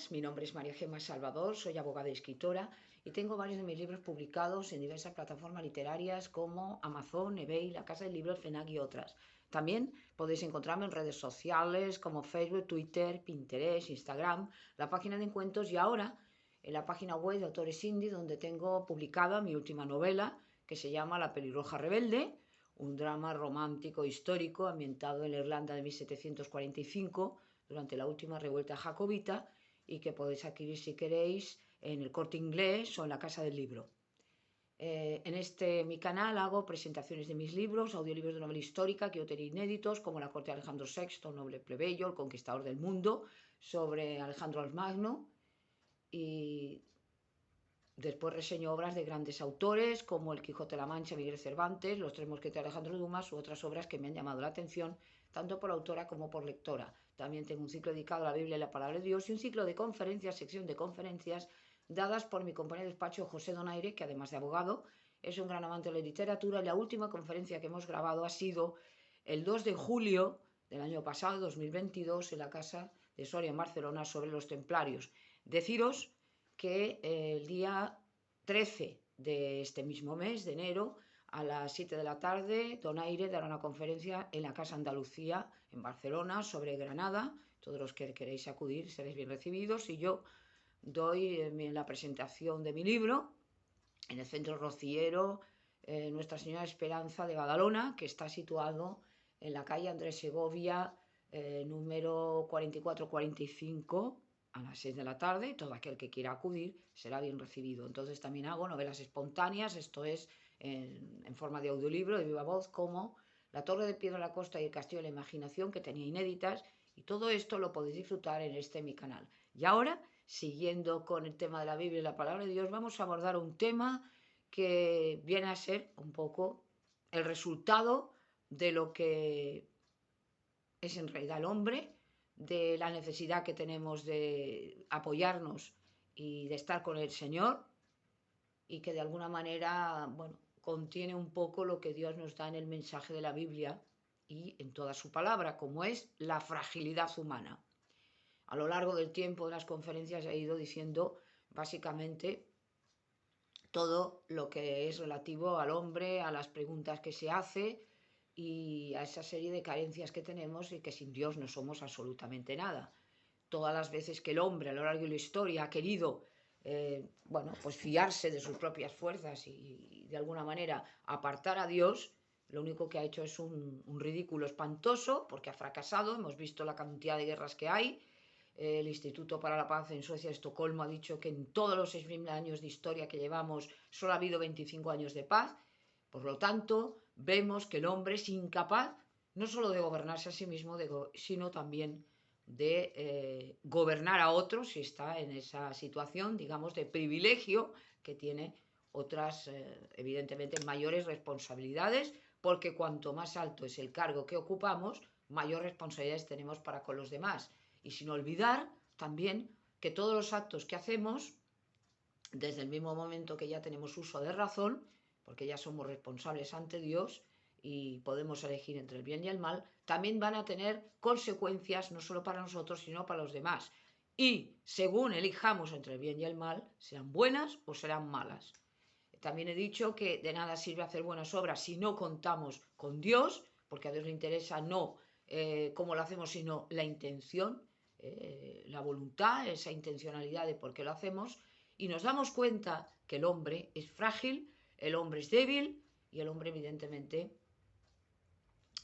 días, mi nombre es María Gemma Salvador, soy abogada y escritora y tengo varios de mis libros publicados en diversas plataformas literarias como Amazon, eBay, La Casa del Libro, el FNAC y otras. También podéis encontrarme en redes sociales como Facebook, Twitter, Pinterest, Instagram, la página de encuentros y ahora en la página web de Autores Indie, donde tengo publicada mi última novela que se llama La pelirroja rebelde, un drama romántico histórico ambientado en la Irlanda de 1745 durante la última revuelta jacobita y que podéis adquirir si queréis en el Corte Inglés o en la Casa del Libro. En mi canal hago presentaciones de mis libros, audiolibros de novela histórica que yo tenía inéditos, como La corte de Alejandro VI, noble plebeyo, el conquistador del mundo, sobre Alejandro el Magno, y después reseño obras de grandes autores como El Quijote de la Mancha, Miguel Cervantes, Los tres mosqueteros de Alejandro Dumas u otras obras que me han llamado la atención, tanto por autora como por lectora. También tengo un ciclo dedicado a la Biblia y la Palabra de Dios y un ciclo de conferencias, sección de conferencias, dadas por mi compañero de despacho José Donaire, que además de abogado, es un gran amante de la literatura. Y la última conferencia que hemos grabado ha sido el 2 de julio del año pasado, 2022, en la Casa de Soria, en Barcelona, sobre los templarios. Deciros que el día 13 de este mismo mes, de enero, a las 7 de la tarde, Donaire dará una conferencia en la Casa Andalucía, en Barcelona, sobre Granada. Todos los que queréis acudir seréis bien recibidos. Y yo doy la presentación de mi libro en el Centro Rociero Nuestra Señora Esperanza de Badalona, que está situado en la calle Andrés Segovia, número 4445, a las 6 de la tarde. Todo aquel que quiera acudir será bien recibido. Entonces también hago novelas espontáneas, esto es en forma de audiolibro, de viva voz, como La Torre de Piedra de la Costa y El Castillo de la Imaginación, que tenía inéditas, y todo esto lo podéis disfrutar en mi canal. Y ahora, siguiendo con el tema de la Biblia y la Palabra de Dios, vamos a abordar un tema que viene a ser un poco el resultado de lo que es en realidad el hombre, de la necesidad que tenemos de apoyarnos y de estar con el Señor, y que de alguna manera, bueno, contiene un poco lo que Dios nos da en el mensaje de la Biblia y en toda su palabra, como es la fragilidad humana. A lo largo del tiempo de las conferencias he ido diciendo básicamente todo lo que es relativo al hombre, a las preguntas que se hace y a esa serie de carencias que tenemos y que sin Dios no somos absolutamente nada. Todas las veces que el hombre a lo largo de la historia ha querido pues fiarse de sus propias fuerzas y de alguna manera apartar a Dios, lo único que ha hecho es un ridículo espantoso, porque ha fracasado. Hemos visto la cantidad de guerras que hay. El Instituto para la Paz en Suecia, Estocolmo, ha dicho que en todos los 6.000 años de historia que llevamos solo ha habido 25 años de paz. Por lo tanto, vemos que el hombre es incapaz no solo de gobernarse a sí mismo, sino también de gobernar a otros si está en esa situación, digamos, de privilegio que tiene otras, evidentemente, mayores responsabilidades, porque cuanto más alto es el cargo que ocupamos, mayor responsabilidades tenemos para con los demás. Y sin olvidar también que todos los actos que hacemos, desde el mismo momento que ya tenemos uso de razón, porque ya somos responsables ante Dios y podemos elegir entre el bien y el mal, también van a tener consecuencias no solo para nosotros, sino para los demás. Y según elijamos entre el bien y el mal, serán buenas o serán malas. También he dicho que de nada sirve hacer buenas obras si no contamos con Dios, porque a Dios le interesa no cómo lo hacemos, sino la intención, la voluntad, esa intencionalidad de por qué lo hacemos. Y nos damos cuenta que el hombre es frágil, el hombre es débil y el hombre evidentemente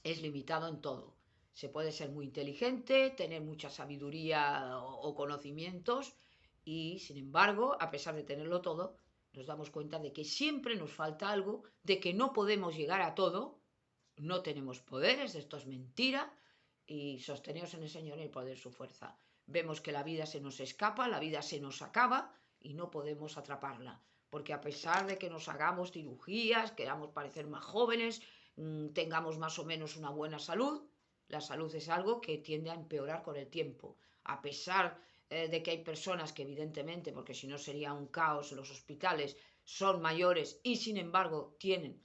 es limitado en todo. Se puede ser muy inteligente, tener mucha sabiduría o conocimientos y, sin embargo, a pesar de tenerlo todo, nos damos cuenta de que siempre nos falta algo, de que no podemos llegar a todo, no tenemos poderes, esto es mentira, y sosteneos en el Señor y el poder de su fuerza. Vemos que la vida se nos escapa, la vida se nos acaba y no podemos atraparla, porque a pesar de que nos hagamos cirugías, queramos parecer más jóvenes, tengamos más o menos una buena salud, la salud es algo que tiende a empeorar con el tiempo. A pesar de que hay personas que evidentemente, porque si no sería un caos en los hospitales, son mayores y sin embargo tienen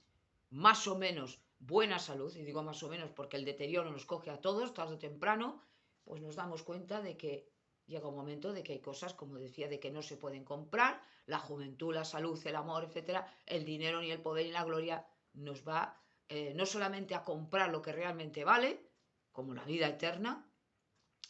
más o menos buena salud, y digo más o menos porque el deterioro nos coge a todos tarde o temprano, pues nos damos cuenta de que llega un momento de que hay cosas, como decía, de que no se pueden comprar, la juventud, la salud, el amor, etcétera, el dinero, ni el poder, ni la gloria nos va no solamente a comprar lo que realmente vale, como la vida eterna,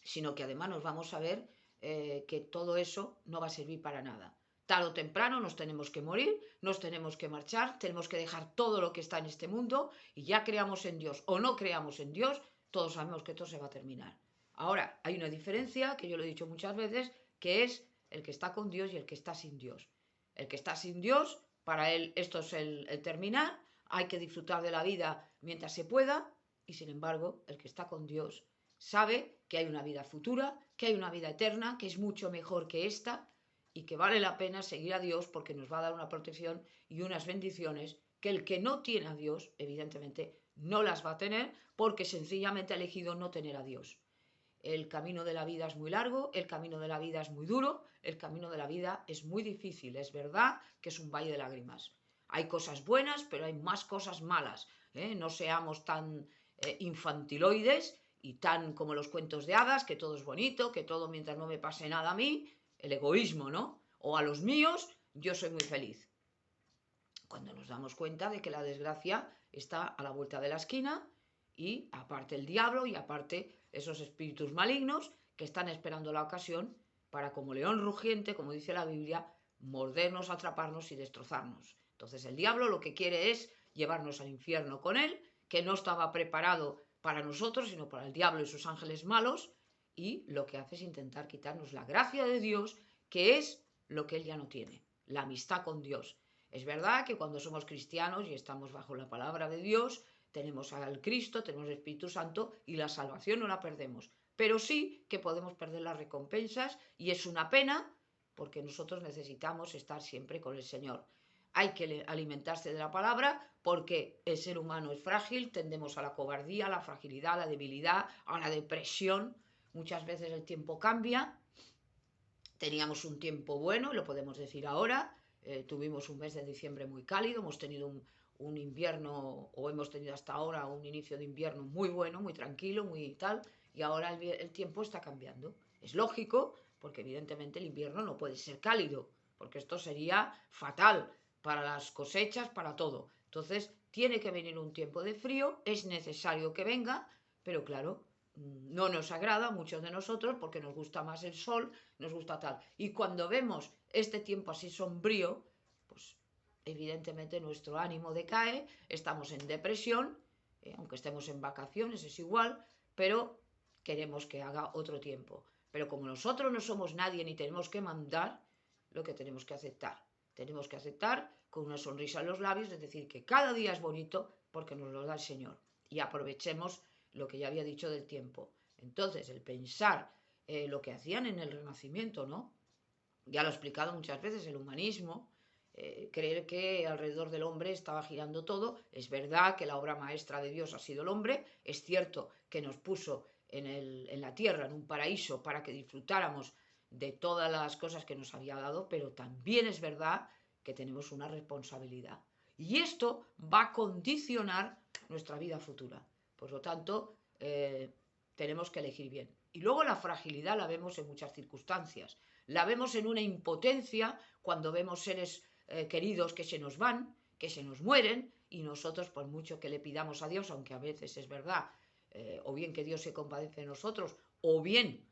sino que además nos vamos a ver que todo eso no va a servir para nada. Tarde o temprano nos tenemos que morir, nos tenemos que marchar, tenemos que dejar todo lo que está en este mundo y ya creamos en Dios o no creamos en Dios, todos sabemos que todo se va a terminar. Ahora, hay una diferencia, que yo lo he dicho muchas veces, que es el que está con Dios y el que está sin Dios. El que está sin Dios, para él esto es el terminar, hay que disfrutar de la vida mientras se pueda, y sin embargo, el que está con Dios sabe que hay una vida futura, que hay una vida eterna, que es mucho mejor que esta y que vale la pena seguir a Dios porque nos va a dar una protección y unas bendiciones que el que no tiene a Dios, evidentemente, no las va a tener porque sencillamente ha elegido no tener a Dios. El camino de la vida es muy largo, el camino de la vida es muy duro, el camino de la vida es muy difícil. Es verdad que es un valle de lágrimas. Hay cosas buenas, pero hay más cosas malas. No seamos tan infantiloides y tan como los cuentos de hadas, que todo es bonito, que todo mientras no me pase nada a mí, el egoísmo, ¿no? O a los míos, yo soy muy feliz. Cuando nos damos cuenta de que la desgracia está a la vuelta de la esquina y aparte el diablo y aparte esos espíritus malignos que están esperando la ocasión para, como león rugiente, como dice la Biblia, mordernos, atraparnos y destrozarnos. Entonces el diablo lo que quiere es llevarnos al infierno con él, que no estaba preparado para nosotros, sino para el diablo y sus ángeles malos, y lo que hace es intentar quitarnos la gracia de Dios, que es lo que él ya no tiene, la amistad con Dios. Es verdad que cuando somos cristianos y estamos bajo la palabra de Dios, tenemos al Cristo, tenemos el Espíritu Santo y la salvación no la perdemos. Pero sí que podemos perder las recompensas y es una pena porque nosotros necesitamos estar siempre con el Señor. Hay que alimentarse de la palabra porque el ser humano es frágil, tendemos a la cobardía, a la fragilidad, a la debilidad, a la depresión. Muchas veces el tiempo cambia. Teníamos un tiempo bueno, lo podemos decir ahora. Tuvimos un mes de diciembre muy cálido, hemos tenido un invierno, o hemos tenido hasta ahora un inicio de invierno muy bueno, muy tranquilo, muy tal, y ahora el tiempo está cambiando. Es lógico, porque evidentemente el invierno no puede ser cálido, porque esto sería fatal para las cosechas, para todo. Entonces, tiene que venir un tiempo de frío, es necesario que venga, pero claro, no nos agrada a muchos de nosotros porque nos gusta más el sol, nos gusta tal. Y cuando vemos este tiempo así sombrío, pues evidentemente nuestro ánimo decae, estamos en depresión, aunque estemos en vacaciones es igual, pero queremos que haga otro tiempo. Pero como nosotros no somos nadie ni tenemos que mandar, lo que tenemos que aceptar. Tenemos que aceptar con una sonrisa en los labios, es decir, que cada día es bonito porque nos lo da el Señor. Y aprovechemos lo que ya había dicho del tiempo. Entonces, el pensar lo que hacían en el Renacimiento, ¿no? Ya lo he explicado muchas veces, el humanismo, creer que alrededor del hombre estaba girando todo. Es verdad que la obra maestra de Dios ha sido el hombre, es cierto que nos puso en la tierra, en un paraíso, para que disfrutáramos de todas las cosas que nos había dado, pero también es verdad que tenemos una responsabilidad. Y esto va a condicionar nuestra vida futura. Por lo tanto, tenemos que elegir bien. Y luego la fragilidad la vemos en muchas circunstancias. La vemos en una impotencia cuando vemos seres queridos que se nos van, que se nos mueren, y nosotros, por mucho que le pidamos a Dios, aunque a veces es verdad, o bien que Dios se compadece de nosotros, o bien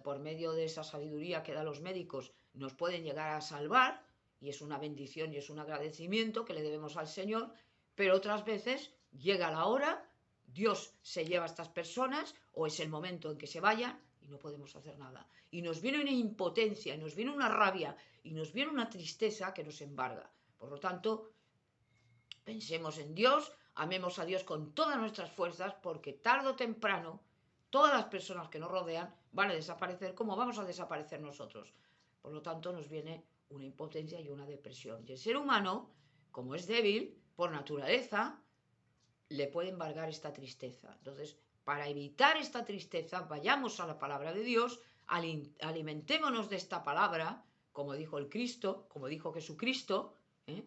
por medio de esa sabiduría que dan los médicos nos pueden llegar a salvar, y es una bendición y es un agradecimiento que le debemos al Señor, pero otras veces llega la hora, Dios se lleva a estas personas, o es el momento en que se vayan, y no podemos hacer nada. Y nos viene una impotencia, y nos viene una rabia, y nos viene una tristeza que nos embarga. Por lo tanto, pensemos en Dios, amemos a Dios con todas nuestras fuerzas, porque tarde o temprano todas las personas que nos rodean van a desaparecer como vamos a desaparecer nosotros. Por lo tanto, nos viene una impotencia y una depresión. Y el ser humano, como es débil por naturaleza, le puede embargar esta tristeza. Entonces, para evitar esta tristeza, vayamos a la palabra de Dios, alimentémonos de esta palabra, como dijo el Cristo, como dijo Jesucristo,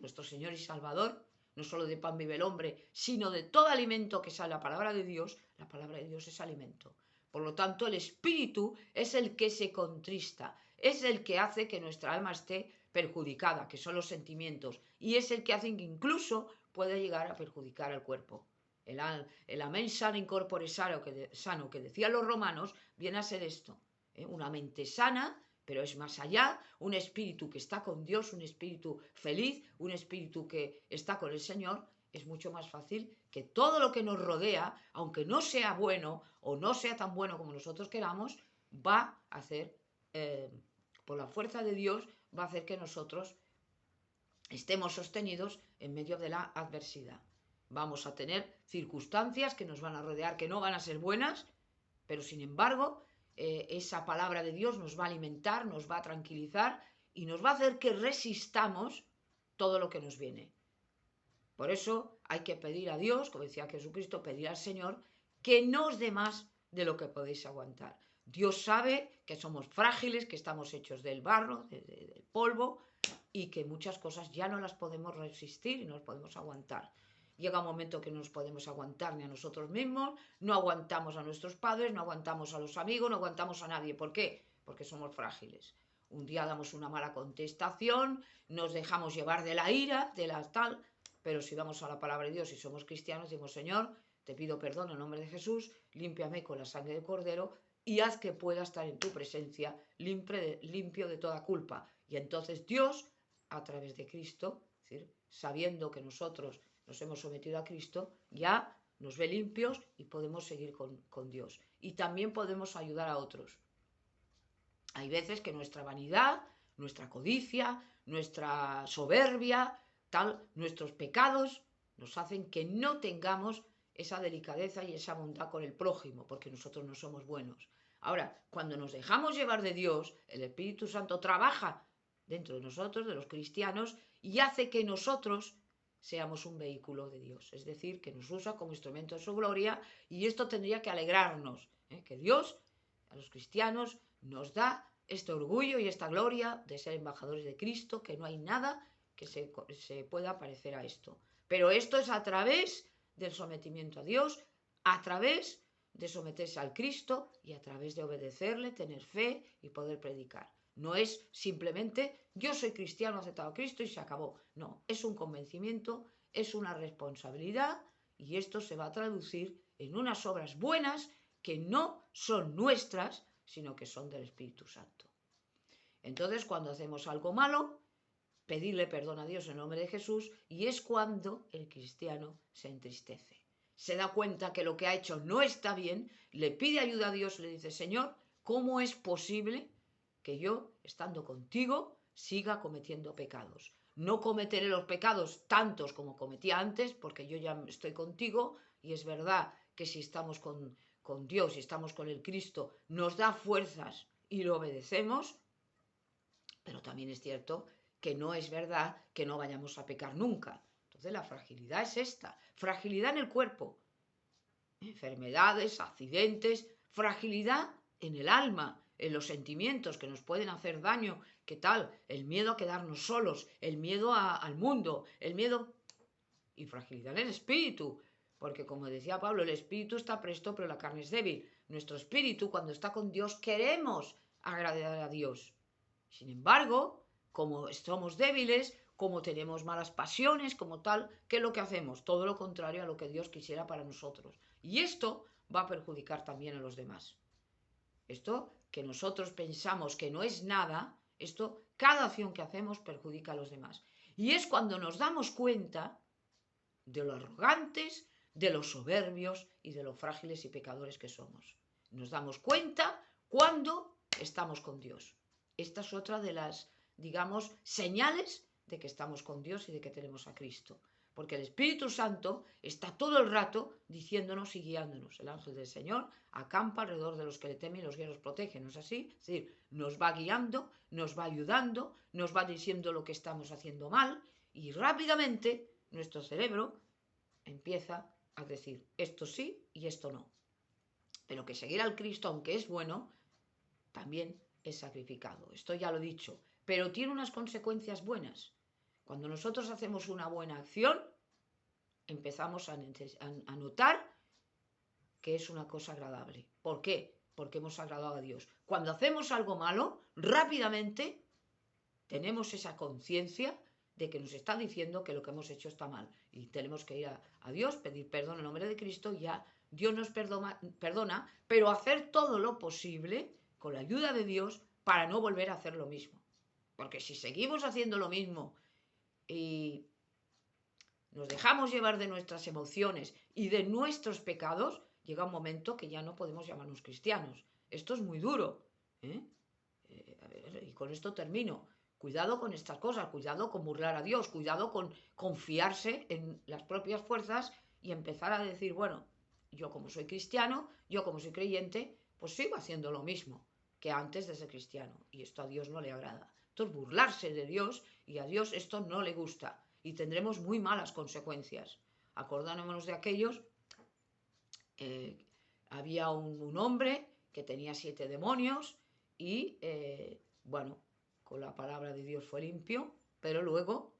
nuestro Señor y Salvador. No solo de pan vive el hombre, sino de todo alimento que sale la palabra de Dios. La palabra de Dios es alimento. Por lo tanto, el espíritu es el que se contrista, es el que hace que nuestra alma esté perjudicada, que son los sentimientos, y es el que hace que incluso puede llegar a perjudicar al cuerpo. El amén sano incorpore sano que decían los romanos viene a ser esto, una mente sana, pero es más allá, un espíritu que está con Dios, un espíritu feliz, un espíritu que está con el Señor. Es mucho más fácil que todo lo que nos rodea, aunque no sea bueno o no sea tan bueno como nosotros queramos, va a hacer, por la fuerza de Dios, va a hacer que nosotros estemos sostenidos en medio de la adversidad. Vamos a tener circunstancias que nos van a rodear que no van a ser buenas, pero sin embargo, esa palabra de Dios nos va a alimentar, nos va a tranquilizar y nos va a hacer que resistamos todo lo que nos viene. Por eso hay que pedir a Dios, como decía Jesucristo, pedir al Señor que no os dé más de lo que podéis aguantar. Dios sabe que somos frágiles, que estamos hechos del barro, del polvo, y que muchas cosas ya no las podemos resistir y no las podemos aguantar. Llega un momento que no nos podemos aguantar ni a nosotros mismos, no aguantamos a nuestros padres, no aguantamos a los amigos, no aguantamos a nadie. ¿Por qué? Porque somos frágiles. Un día damos una mala contestación, nos dejamos llevar de la ira, de la tal, pero si vamos a la palabra de Dios y somos cristianos, decimos, Señor, te pido perdón en nombre de Jesús, límpiame con la sangre del Cordero y haz que pueda estar en tu presencia limpio de toda culpa. Y entonces Dios, a través de Cristo, es decir, sabiendo que nosotros nos hemos sometido a Cristo, ya nos ve limpios y podemos seguir con Dios. Y también podemos ayudar a otros. Hay veces que nuestra vanidad, nuestra codicia, nuestra soberbia, nuestros pecados nos hacen que no tengamos esa delicadeza y esa bondad con el prójimo, porque nosotros no somos buenos. Ahora, cuando nos dejamos llevar de Dios, el Espíritu Santo trabaja dentro de nosotros, de los cristianos, y hace que nosotros seamos un vehículo de Dios, es decir, que nos usa como instrumento de su gloria, y esto tendría que alegrarnos, que Dios a los cristianos nos da este orgullo y esta gloria de ser embajadores de Cristo, que no hay nada que se pueda parecer a esto. Pero esto es a través del sometimiento a Dios, a través de someterse al Cristo y a través de obedecerle, tener fe y poder predicar. No es simplemente yo soy cristiano, aceptado a Cristo y se acabó. No, es un convencimiento, es una responsabilidad y esto se va a traducir en unas obras buenas que no son nuestras, sino que son del Espíritu Santo. Entonces, cuando hacemos algo malo, pedirle perdón a Dios en nombre de Jesús, y es cuando el cristiano se entristece. Se da cuenta que lo que ha hecho no está bien, le pide ayuda a Dios, le dice, Señor, ¿cómo es posible que yo, estando contigo, siga cometiendo pecados? No cometeré los pecados tantos como cometía antes, porque yo ya estoy contigo, y es verdad que si estamos con Dios y estamos con el Cristo, nos da fuerzas y lo obedecemos, pero también es cierto que no es verdad que no vayamos a pecar nunca. Entonces la fragilidad es esta, fragilidad en el cuerpo, enfermedades, accidentes, fragilidad en el alma, en los sentimientos que nos pueden hacer daño, ¿qué tal? El miedo a quedarnos solos, el miedo al mundo, el miedo y fragilidad en el espíritu, porque como decía Pablo, el espíritu está presto, pero la carne es débil. Nuestro espíritu, cuando está con Dios, queremos agradar a Dios. Sin embargo, como somos débiles, como tenemos malas pasiones, como tal, ¿qué es lo que hacemos? Todo lo contrario a lo que Dios quisiera para nosotros. Y esto va a perjudicar también a los demás. Esto que nosotros pensamos que no es nada, esto, cada acción que hacemos perjudica a los demás. Y es cuando nos damos cuenta de lo arrogantes, de los soberbios y de lo frágiles y pecadores que somos. Nos damos cuenta cuando estamos con Dios. Esta es otra de las, digamos, señales de que estamos con Dios y de que tenemos a Cristo. Porque el Espíritu Santo está todo el rato diciéndonos y guiándonos. El ángel del Señor acampa alrededor de los que le temen y los que los protegen, ¿no es así? Es decir, nos va guiando, nos va ayudando, nos va diciendo lo que estamos haciendo mal y rápidamente nuestro cerebro empieza a decir esto sí y esto no. Pero que seguir al Cristo, aunque es bueno, también es sacrificado. Esto ya lo he dicho, pero tiene unas consecuencias buenas. Cuando nosotros hacemos una buena acción, empezamos a notar que es una cosa agradable. ¿Por qué? porque hemos agradado a Dios. Cuando hacemos algo malo, rápidamente tenemos esa conciencia de que nos está diciendo que lo que hemos hecho está mal. Y tenemos que ir a Dios, pedir perdón en nombre de Cristo, y ya Dios nos perdona, pero hacer todo lo posible con la ayuda de Dios para no volver a hacer lo mismo. Porque si seguimos haciendo lo mismo y nos dejamos llevar de nuestras emociones y de nuestros pecados, llega un momento que ya no podemos llamarnos cristianos. Esto es muy duro. A ver, y con esto termino. Cuidado con estas cosas, cuidado con burlar a Dios, cuidado con confiarse en las propias fuerzas y empezar a decir, bueno, yo como soy cristiano, yo como soy creyente, pues sigo haciendo lo mismo que antes de ser cristiano. Y esto a Dios no le agrada. Esto es burlarse de Dios y a Dios esto no le gusta. Y tendremos muy malas consecuencias. Acordándonos de aquellos, había un hombre que tenía 7 demonios y, bueno, con la palabra de Dios fue limpio, pero luego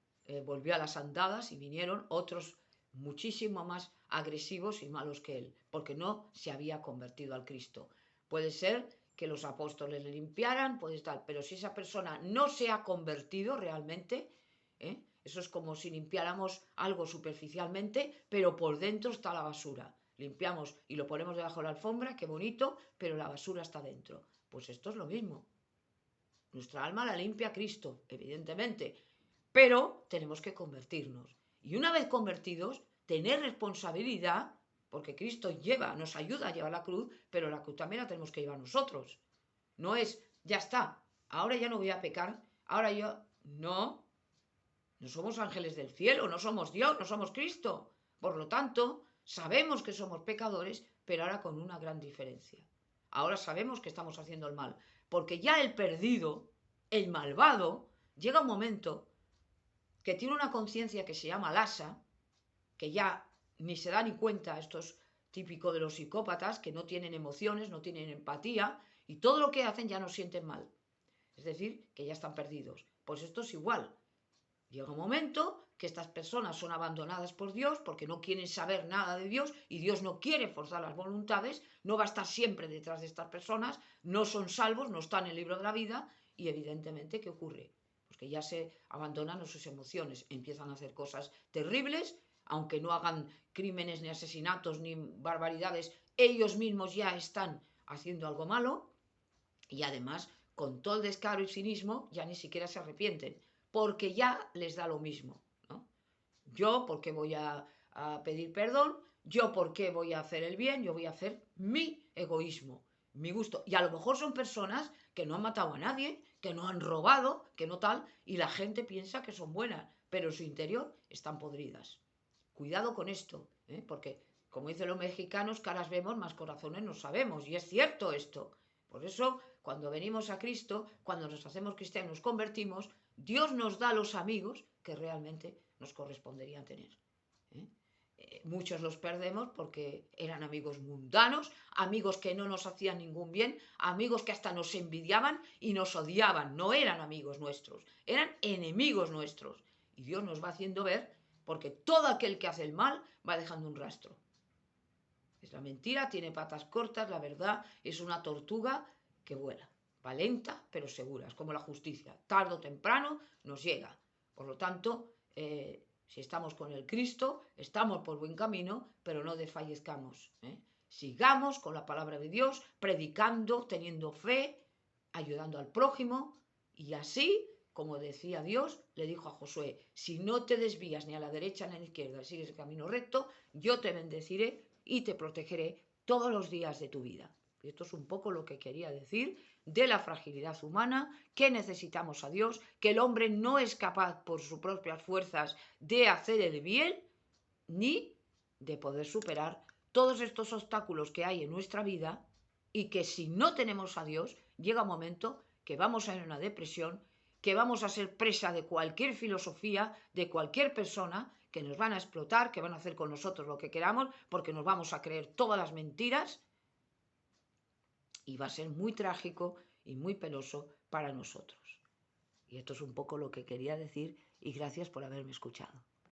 volvió a las andadas y vinieron otros muchísimo más agresivos y malos que él, porque no se había convertido al Cristo. Puede ser que los apóstoles le limpiaran, puede estar, pero si esa persona no se ha convertido realmente, eso es como si limpiáramos algo superficialmente, pero por dentro está la basura. Limpiamos y lo ponemos debajo de la alfombra, qué bonito, pero la basura está dentro. Pues esto es lo mismo. Nuestra alma la limpia Cristo, evidentemente, pero tenemos que convertirnos. Y una vez convertidos, tener responsabilidad, porque Cristo nos ayuda a llevar la cruz, pero la cruz también la tenemos que llevar nosotros. No es, ya está, ahora ya no voy a pecar, ahora yo, no, no somos ángeles del cielo, no somos Dios, no somos Cristo. Por lo tanto, sabemos que somos pecadores, pero ahora con una gran diferencia. Ahora sabemos que estamos haciendo el mal, porque ya el perdido, el malvado, llega un momento que tiene una conciencia que se llama lasa, que ya ni se da ni cuenta, esto es típico de los psicópatas, que no tienen emociones, no tienen empatía, y todo lo que hacen ya no sienten mal. Es decir, que ya están perdidos. Pues esto es igual. Llega un momento que estas personas son abandonadas por Dios porque no quieren saber nada de Dios y Dios no quiere forzar las voluntades, no va a estar siempre detrás de estas personas, no son salvos, no están en el libro de la vida y evidentemente, ¿qué ocurre? Pues que ya se abandonan a sus emociones, empiezan a hacer cosas terribles, aunque no hagan crímenes ni asesinatos ni barbaridades, ellos mismos ya están haciendo algo malo y además con todo el descaro y cinismo ya ni siquiera se arrepienten porque ya les da lo mismo, ¿no? Yo, ¿por qué voy a pedir perdón? Yo, ¿por qué voy a hacer el bien? Yo voy a hacer mi egoísmo, mi gusto. Y a lo mejor son personas que no han matado a nadie, que no han robado, que no tal, y la gente piensa que son buenas, pero en su interior están podridas. Cuidado con esto, porque, como dicen los mexicanos, caras vemos, más corazones no sabemos. Y es cierto esto. Por eso, cuando venimos a Cristo, cuando nos hacemos cristianos, nos convertimos, Dios nos da los amigos que realmente nos correspondería tener. Muchos los perdemos porque eran amigos mundanos, amigos que no nos hacían ningún bien, amigos que hasta nos envidiaban y nos odiaban. No eran amigos nuestros, eran enemigos nuestros. Y Dios nos va haciendo ver, porque todo aquel que hace el mal va dejando un rastro. Es la mentira, tiene patas cortas, la verdad es una tortuga que vuela. Va lenta, pero segura. Es como la justicia. Tarde o temprano nos llega. Por lo tanto, si estamos con el Cristo, estamos por buen camino, pero no desfallezcamos. Sigamos con la palabra de Dios, predicando, teniendo fe, ayudando al prójimo, y así, como decía Dios, le dijo a Josué, si no te desvías ni a la derecha ni a la izquierda, sigues el camino recto, yo te bendeciré y te protegeré todos los días de tu vida. Y esto es un poco lo que quería decir de la fragilidad humana, que necesitamos a Dios, que el hombre no es capaz por sus propias fuerzas de hacer el bien, ni de poder superar todos estos obstáculos que hay en nuestra vida y que si no tenemos a Dios, llega un momento que vamos a ir en una depresión, que vamos a ser presa de cualquier filosofía, de cualquier persona, que nos van a explotar, que van a hacer con nosotros lo que queramos, porque nos vamos a creer todas las mentiras y va a ser muy trágico y muy penoso para nosotros. Y esto es un poco lo que quería decir y gracias por haberme escuchado.